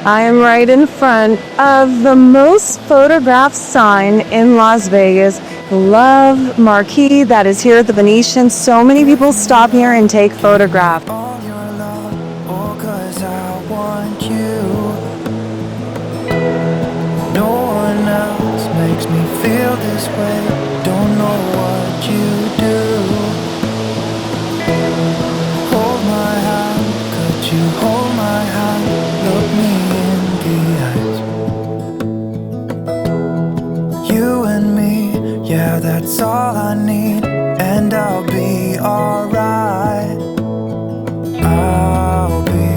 I am right in front of the most photographed sign in Las Vegas, Love Marquee, that is here at the Venetian. So many people stop here and take photographs. All your love, oh, 'cause I want you. No one else makes me feel this way. Don't know what you do. Hold my hand, could you hold my hand? Look me in the eyes. You and me, yeah, that's all I need, and I'll be alright. I'll be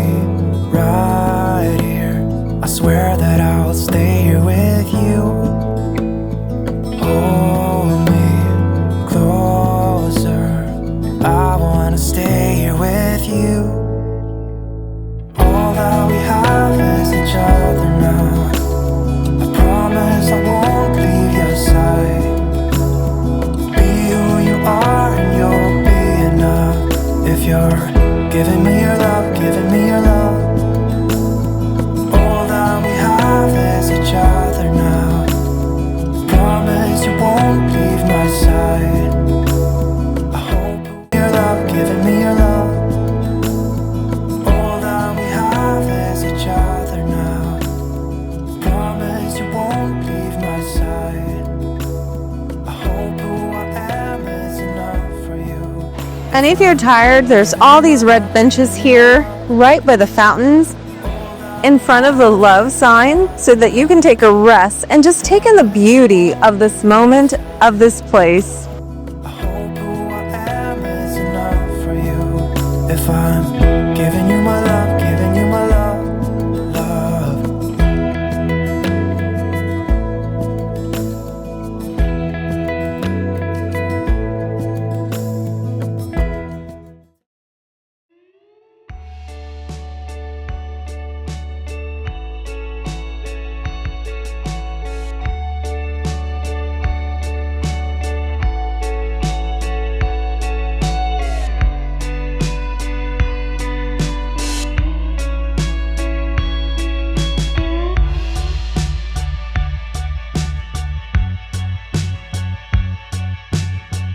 right here. I swear that I'll stay here with you. Hold me closer. I wanna stay here with you. All that we have is each other now. I promise I won't leave your side. Be who you are and you'll be enough. If you're giving me your love, giving me your love. All that we have is each other now. Promise you won't leave my side. I hope your love, giving me your love. All that we have is each other now. Promise you won't leave my side. I hope who I am is enough for you. And if you're tired, there's all these red benches here, right by the fountains, in front of the love sign, so that you can take a rest and just take in the beauty of this moment, of this place. I hope who I am is enough for you. If I'm giving you my love, giving you my love, love.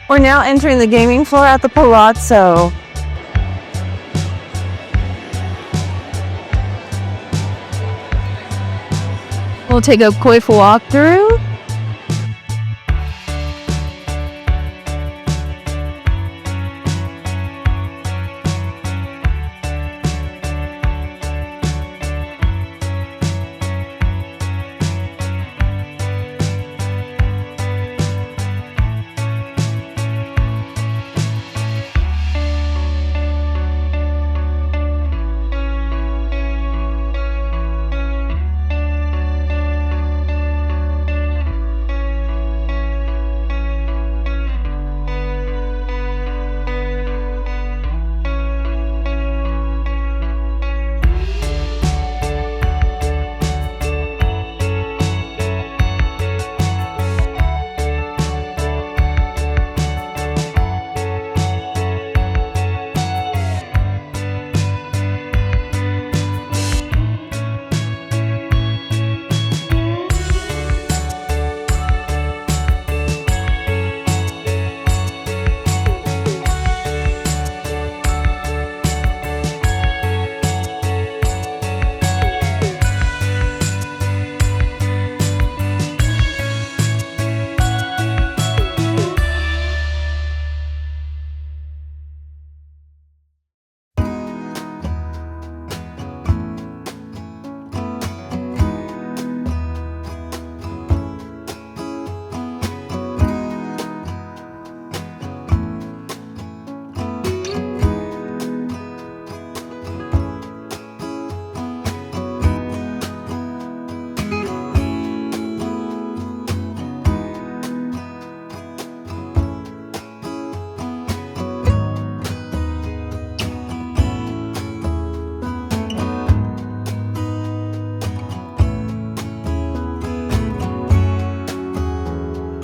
We're now entering the gaming floor at the Palazzo. We'll take a quick walk through.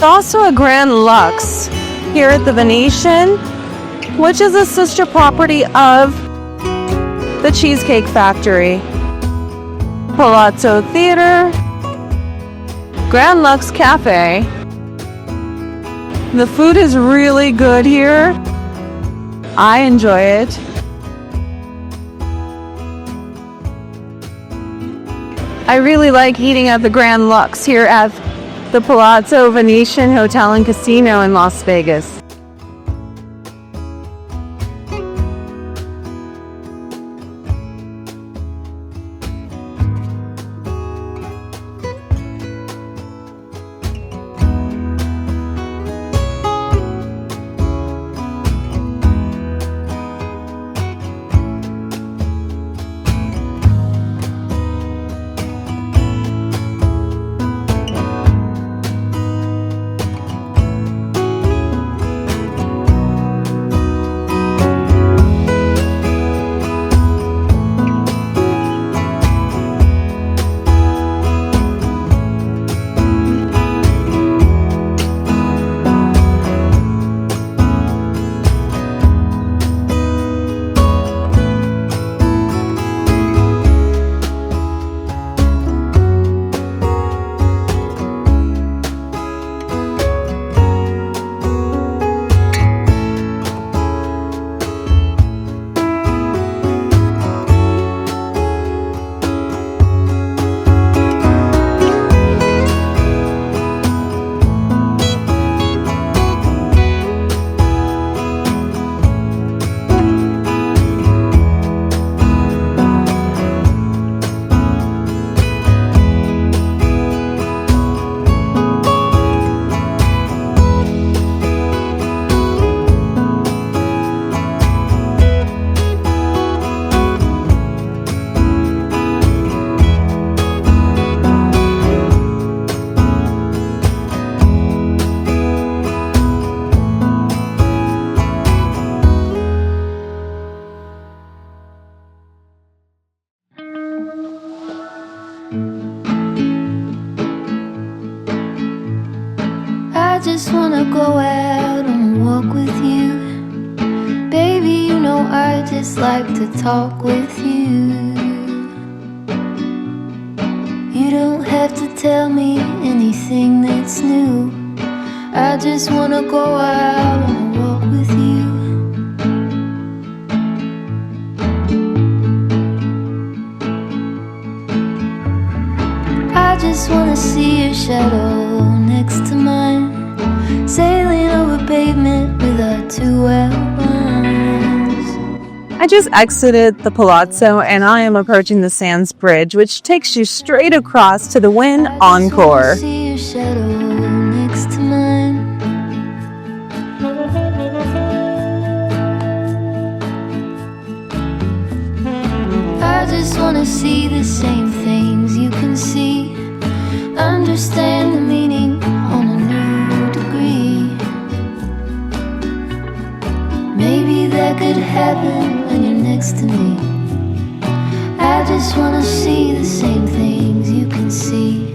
Also a Grand Lux here at the Venetian, which is a sister property of the Cheesecake Factory. Palazzo Theater, Grand Lux Cafe. The food is really good here. I enjoy it. I really like eating at the Grand Lux here at the Palazzo Venetian Hotel and Casino in Las Vegas. I just wanna go out and walk with you. Baby, you know I just like to talk with you. You don't have to tell me anything that's new. I just wanna go out and walk with you. I just wanna see your shadow next to mine, sailing over pavement with our two outlines. I just exited the Palazzo and I am approaching the Sands Bridge, which takes you straight across to the Wynn and Encore. See your shadow next to mine. I just wanna see the same things you can see, understand the meaning on a new degree. Maybe that could happen when you're next to me. I just wanna see the same things you can see.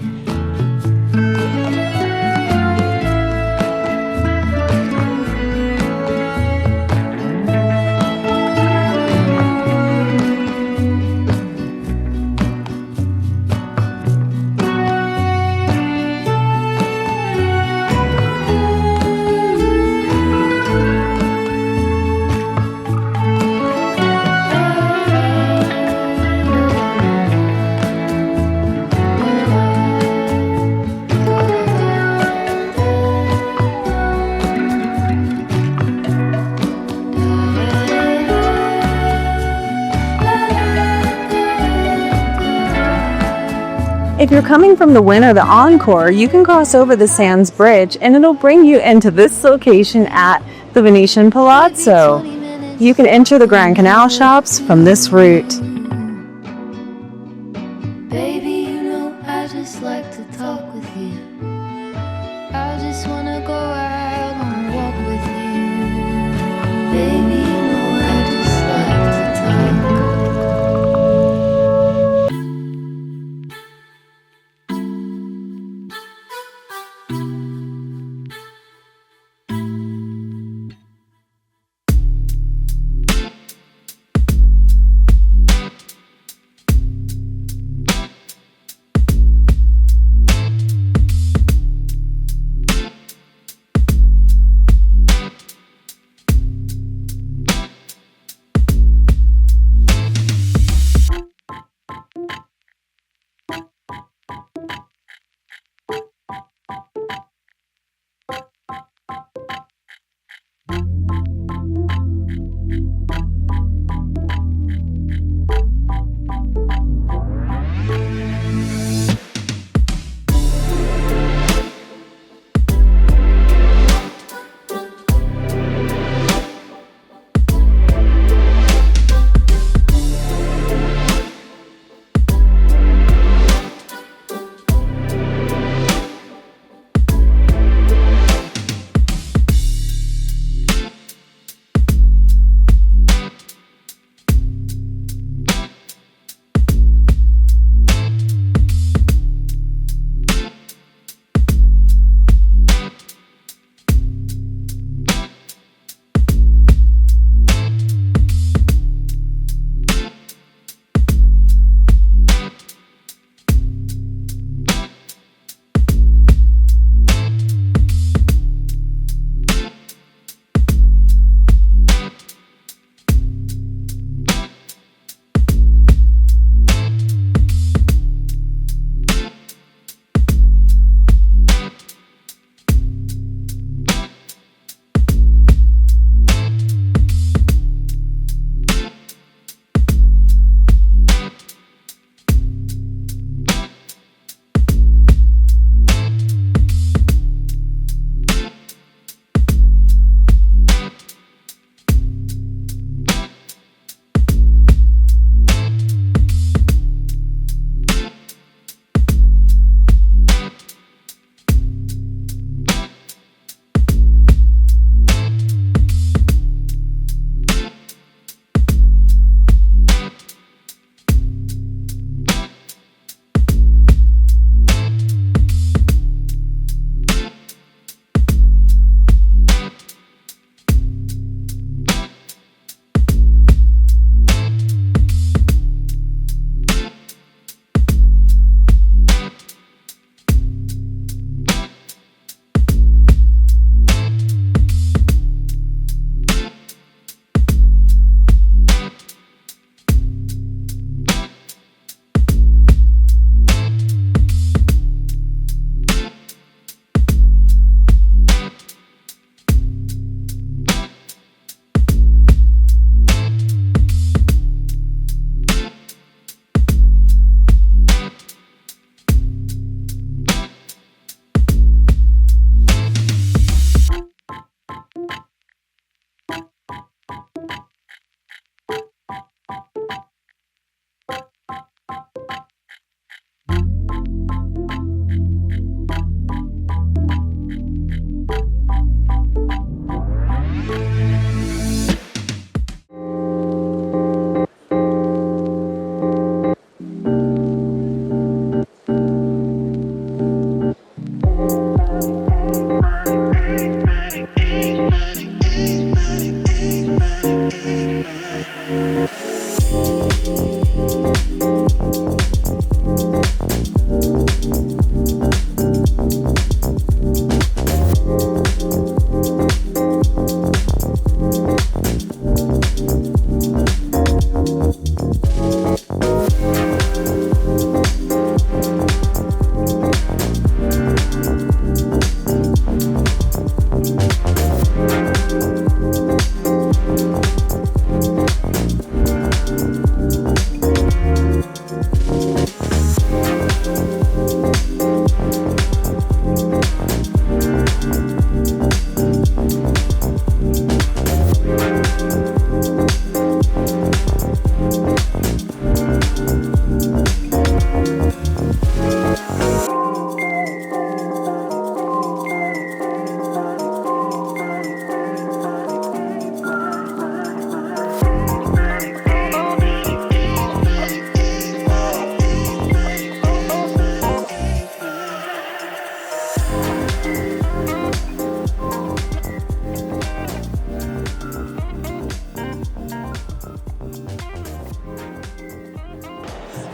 If you're coming from the Wynn or the Encore, you can cross over the Sands Bridge and it'll bring you into this location at the Venetian Palazzo. You can enter the Grand Canal Shoppes from this route. Baby, you know I just like to talk with you. I just wanna go out and walk with you. Baby, you know I just like to talk.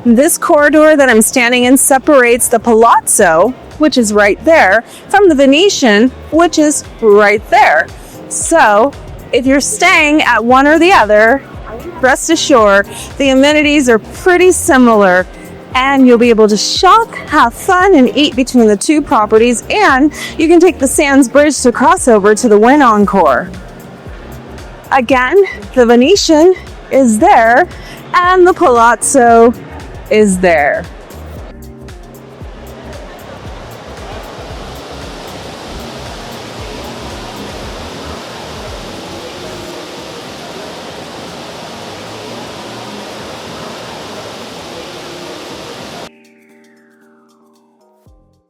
This corridor that I'm standing in separates the Palazzo, which is right there, from the Venetian, which is right there. So if you're staying at one or the other, rest assured the amenities are pretty similar, and you'll be able to shop, have fun, and eat between the two properties, and you can take the Sands Bridge to cross over to the Wynn and Encore. Again, the Venetian is there, and the Palazzo is there.